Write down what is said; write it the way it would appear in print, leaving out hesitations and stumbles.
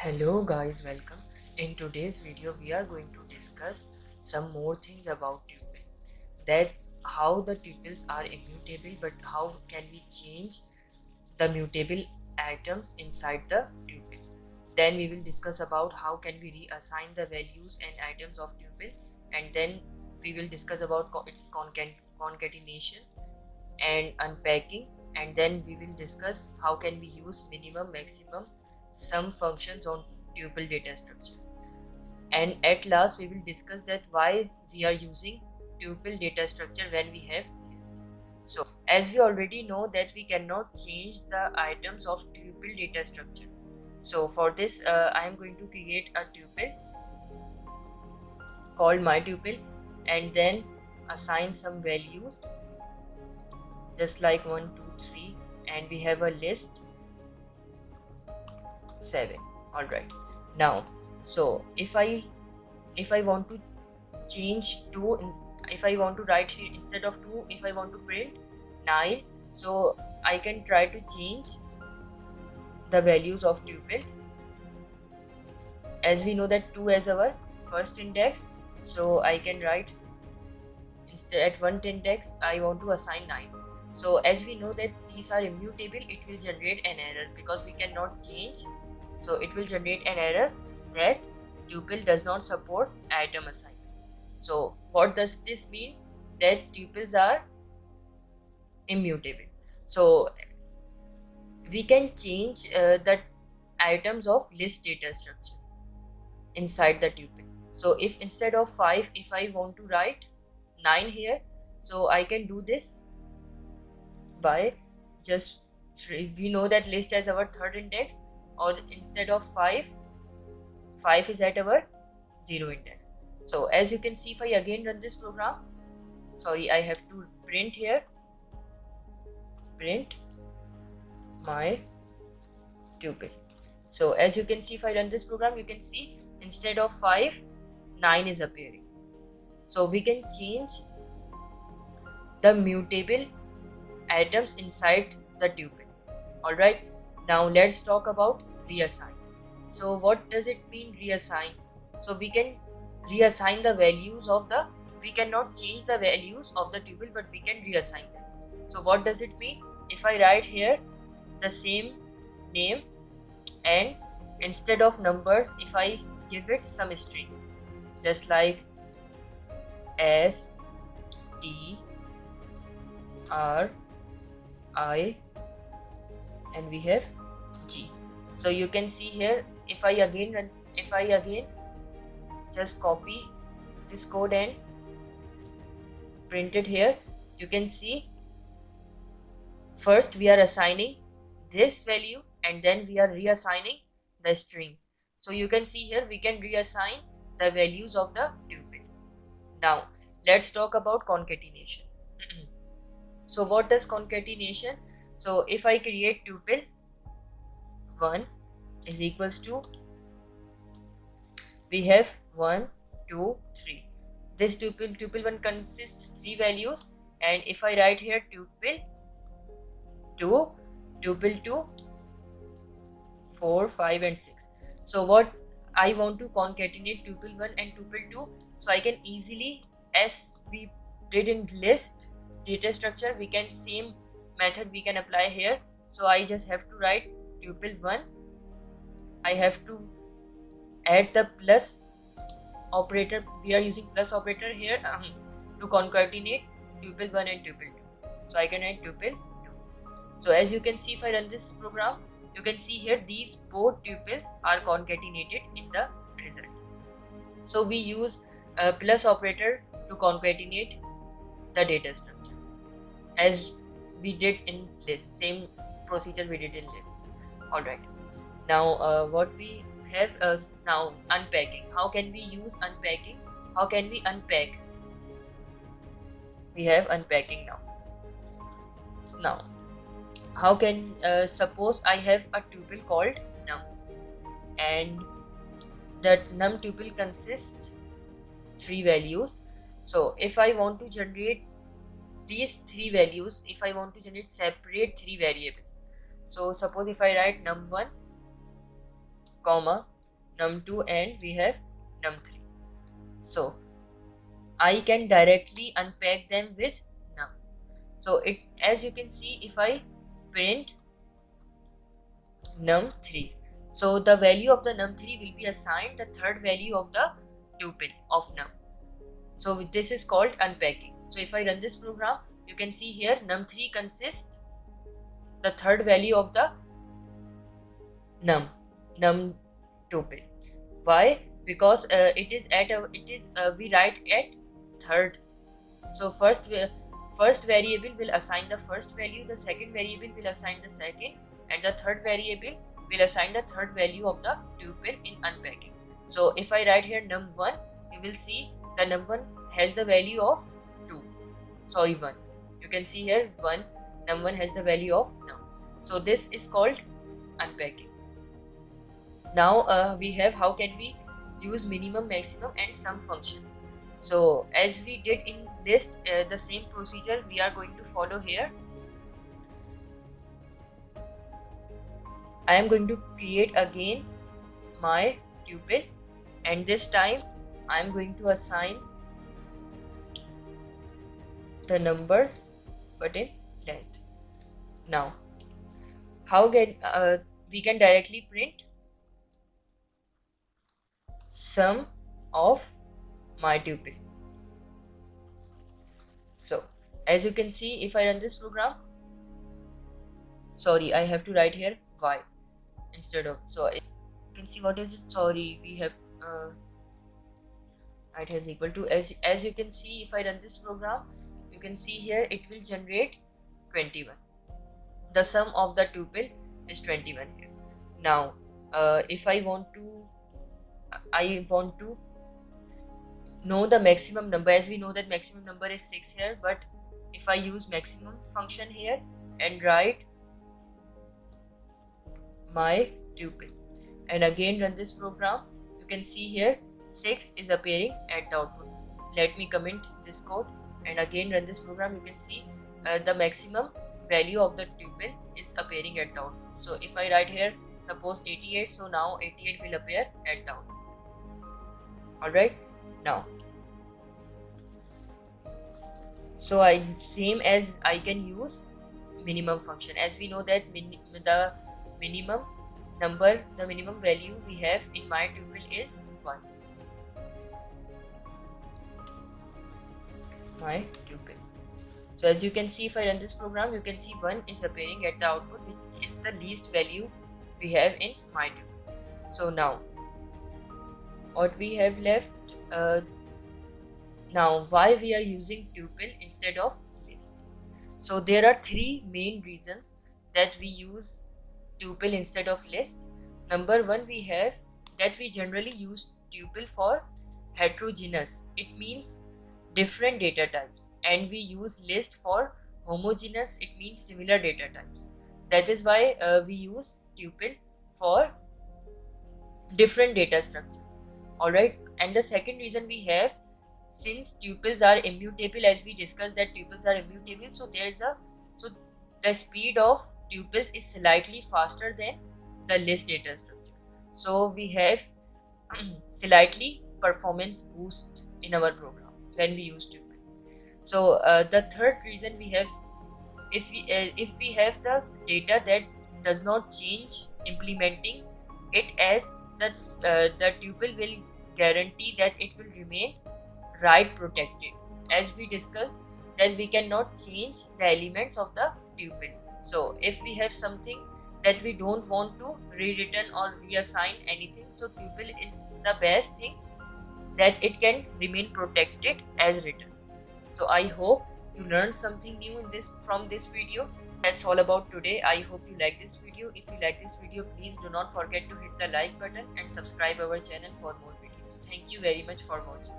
Hello guys, welcome. In today's video we are going to discuss some more things about tuple. That how the tuples are immutable, but how can we change the mutable items inside the tuple. Then we will discuss about how can we reassign the values and items of tuple, and then we will discuss about its concatenation and unpacking, and then we will discuss how can we use minimum maximum sum functions on tuple data structure, and at last we will discuss that why we are using tuple data structure when we have list. So as we already know that we cannot change the items of tuple data structure, so for this I am going to create a tuple called my tuple and then assign some values just like 1 2 3, and we have a list 7. All right, now so if I want to change 2 if I want to write here instead of 2, if I want to print 9, so I can try to change the values of tuple. As we know that 2 as our first index, so I can write instead at 1 index I want to assign 9. So as we know that these are immutable, it will generate an error because we cannot change. So it will generate an error that tuple does not support item assignment. So what does this mean? That tuples are immutable. So we can change the items of list data structure inside the tuple. So if instead of 5, if I want to write 9 here, so I can do this by just 3. We know that list has our third index, or instead of 5 is at our 0 index. So as you can see, if I again run this program, sorry, I have to print here, print my tuple. So as you can see, if I run this program, you can see instead of 5, 9 is appearing. So we can change the mutable items inside the tuple. Alright, now let's talk about reassign. So what does it mean reassign? So we can reassign the values of the, we cannot change the values of the tuple, but we can reassign them. So what does it mean? If I write here the same name, and instead of numbers, if I give it some strings just like S T R I, and we have G. So you can see here, if I again just copy this code and print it here, you can see first we are assigning this value and then we are reassigning the string. So you can see here we can reassign the values of the tuple. Now let's talk about concatenation. So what does concatenation? So if I create tuple 1 is equals to, we have 1 2 3. This tuple 1 consists 3 values, and if I write here tuple 2 4 5 and 6. So what I want to concatenate tuple 1 and tuple 2, so I can easily, as we did in list data structure, we can same method we can apply here. So I just have to write tuple 1, I have to add the plus operator, we are using plus operator here to concatenate tuple 1 and tuple 2. So I can add tuple 2. So as you can see, if I run this program, you can see here these both tuples are concatenated in the result. So we use a plus operator to concatenate the data structure as we did in list, same procedure we did in list. Alright, now what we have is now unpacking. How can we use unpacking? How can we unpack? We have unpacking now. So now how can suppose I have a tuple called num, and that num tuple consists 3 values. So if I want to generate these 3 values, if I want to generate separate 3 variables, so suppose if I write num1 comma num2 and we have num3. So I can directly unpack them with num. So it, as you can see, if I print num3, so the value of the num3 will be assigned the third value of the tuple of num. So this is called unpacking. So if I run this program, you can see here num3 consists the third value of the num tuple. Why? Because it is we write at third. So first variable will assign the first value, the second variable will assign the second, and the third variable will assign the third value of the tuple in unpacking. So if I write here num1, you will see the num1 has the value of 2. Sorry, 1. You can see here 1. Num1 has the value of num. So this is called unpacking. Now we have how can we use minimum, maximum and sum functions. So as we did in list, the same procedure we are going to follow here. I am going to create again my tuple, and this time I am going to assign the numbers but in length. Now how can we can directly print sum of my tuple. So as you can see, if I run this program, sorry, I have to write here y instead of, so you can see what is it, sorry, we have it has equal to, as you can see, if I run this program, you can see here it will generate 21. The sum of the tuple is 21 here. Now if I want to know the maximum number, as we know that maximum number is 6 here, but if I use maximum function here and write my tuple and again run this program, you can see here 6 is appearing at the output. Let me comment this code and again run this program. You can see the maximum value of the tuple is appearing at the output. So if I write here suppose 88, so now 88 will appear at the output. Alright, now so same as I can use minimum function, as we know that the minimum number, the minimum value we have in my tuple is 1. My tuple. So as you can see, if I run this program, you can see 1 is appearing at the output, which is the least value we have in my tuple. So now what we have left, now why we are using tuple instead of list. So there are 3 main reasons that we use tuple instead of list. Number 1, we have that we generally use tuple for heterogeneous, it means different data types, and we use list for homogeneous, it means similar data types. That is why we use tuple for different data structures. Alright, and the second reason we have, since tuples are immutable, as we discussed that tuples are immutable, so the speed of tuples is slightly faster than the list data structure. So we have slightly performance boost in our program when we use tuple. So the third reason we have, if we have the data that does not change, implementing it as the tuple will guarantee that it will remain write protected, as we discussed that we cannot change the elements of the tuple. So if we have something that we don't want to rewritten or reassign anything, so tuple is the best thing that it can remain protected as written. So I hope you learned something new from this video. That's all about today. I hope you like this video. If you like this video, please do not forget to hit the like button and subscribe our channel for more videos. Thank you very much for watching.